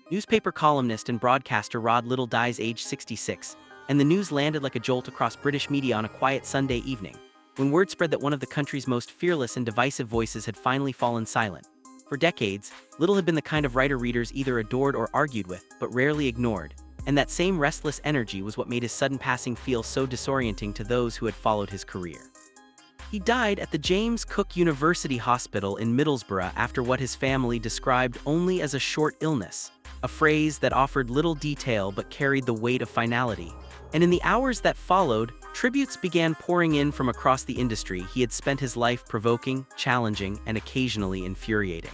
Newspaper columnist and broadcaster Rod Liddle dies aged 66, and the news landed like a jolt across British media on a quiet Sunday evening, when word spread that one of the country's most fearless and divisive voices had finally fallen silent. For decades, Liddle had been the kind of writer readers either adored or argued with, but rarely ignored, and that same restless energy was what made his sudden passing feel so disorienting to those who had followed his career. He died at the James Cook University Hospital in Middlesbrough after what his family described only as a short illness, a phrase that offered little detail but carried the weight of finality. And in the hours that followed, tributes began pouring in from across the industry he had spent his life provoking, challenging, and occasionally infuriating.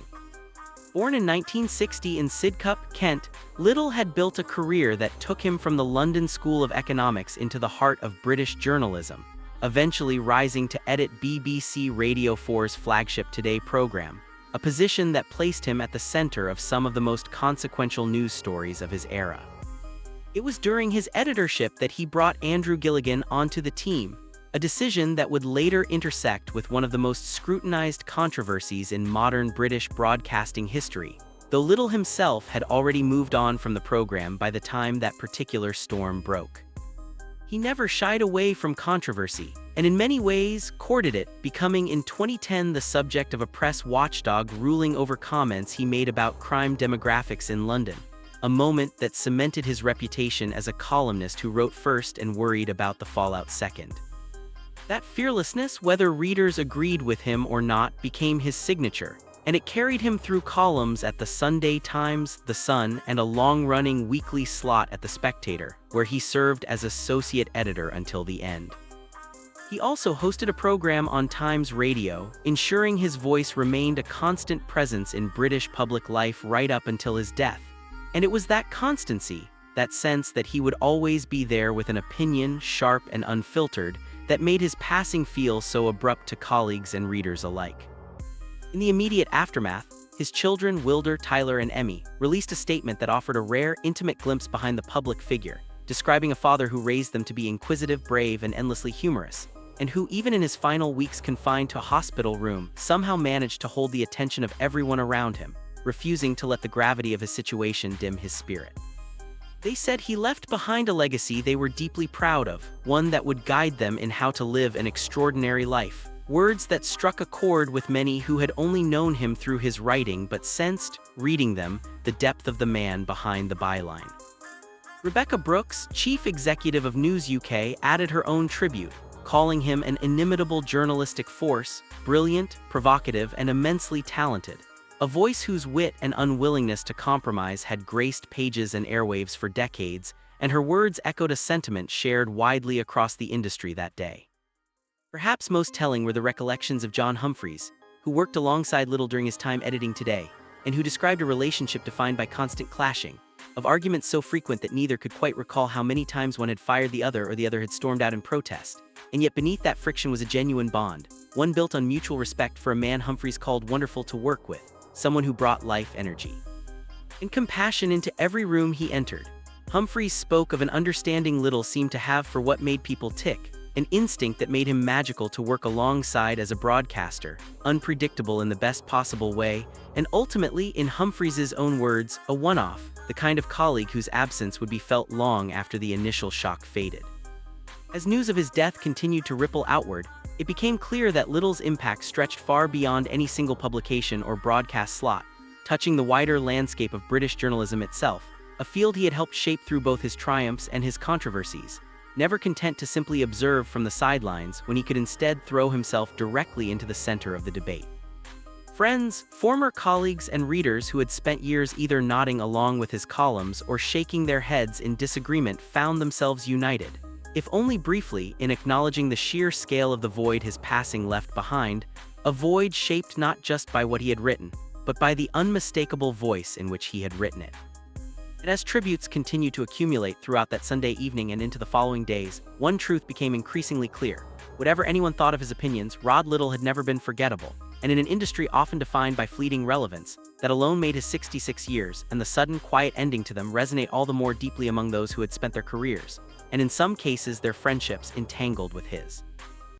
Born in 1960 in Sidcup, Kent, Liddle had built a career that took him from the London School of Economics into the heart of British journalism, eventually rising to edit BBC Radio 4's flagship Today programme, a position that placed him at the center of some of the most consequential news stories of his era. It was during his editorship that he brought Andrew Gilligan onto the team, a decision that would later intersect with one of the most scrutinized controversies in modern British broadcasting history, though Liddle himself had already moved on from the program by the time that particular storm broke. He never shied away from controversy, and in many ways courted it, becoming in 2010 the subject of a press watchdog ruling over comments he made about crime demographics in London, a moment that cemented his reputation as a columnist who wrote first and worried about the fallout second. That fearlessness, whether readers agreed with him or not, became his signature, and it carried him through columns at the Sunday Times, The Sun, and a long-running weekly slot at the Spectator, where he served as associate editor until the end. He also hosted a program on Times Radio, ensuring his voice remained a constant presence in British public life right up until his death. And it was that constancy, that sense that he would always be there with an opinion, sharp and unfiltered, that made his passing feel so abrupt to colleagues and readers alike. In the immediate aftermath, his children Wilder, Tyler, and Emmy released a statement that offered a rare, intimate glimpse behind the public figure, describing a father who raised them to be inquisitive, brave, and endlessly humorous, and who, even in his final weeks confined to a hospital room, somehow managed to hold the attention of everyone around him, refusing to let the gravity of his situation dim his spirit. They said he left behind a legacy they were deeply proud of, one that would guide them in how to live an extraordinary life. Words that struck a chord with many who had only known him through his writing but sensed, reading them, the depth of the man behind the byline. Rebekah Brooks, chief executive of News UK, added her own tribute, calling him an inimitable journalistic force, brilliant, provocative, and immensely talented. A voice whose wit and unwillingness to compromise had graced pages and airwaves for decades, and her words echoed a sentiment shared widely across the industry that day. Perhaps most telling were the recollections of John Humphrys, who worked alongside Liddle during his time editing Today, and who described a relationship defined by constant clashing, of arguments so frequent that neither could quite recall how many times one had fired the other or the other had stormed out in protest. And yet beneath that friction was a genuine bond, one built on mutual respect for a man Humphrys called wonderful to work with, someone who brought life energy and compassion into every room he entered. Humphrys spoke of an understanding Liddle seemed to have for what made people tick, an instinct that made him magical to work alongside as a broadcaster, unpredictable in the best possible way, and ultimately, in Humphreys's own words, a one-off, the kind of colleague whose absence would be felt long after the initial shock faded. As news of his death continued to ripple outward, it became clear that Liddle's impact stretched far beyond any single publication or broadcast slot, touching the wider landscape of British journalism itself, a field he had helped shape through both his triumphs and his controversies, never content to simply observe from the sidelines when he could instead throw himself directly into the center of the debate. Friends, former colleagues, and readers who had spent years either nodding along with his columns or shaking their heads in disagreement found themselves united, if only briefly, in acknowledging the sheer scale of the void his passing left behind, a void shaped not just by what he had written, but by the unmistakable voice in which he had written it. And as tributes continued to accumulate throughout that Sunday evening and into the following days, one truth became increasingly clear. Whatever anyone thought of his opinions, Rod Liddle had never been forgettable, and in an industry often defined by fleeting relevance, that alone made his 66 years and the sudden, quiet ending to them resonate all the more deeply among those who had spent their careers, and in some cases their friendships, entangled with his.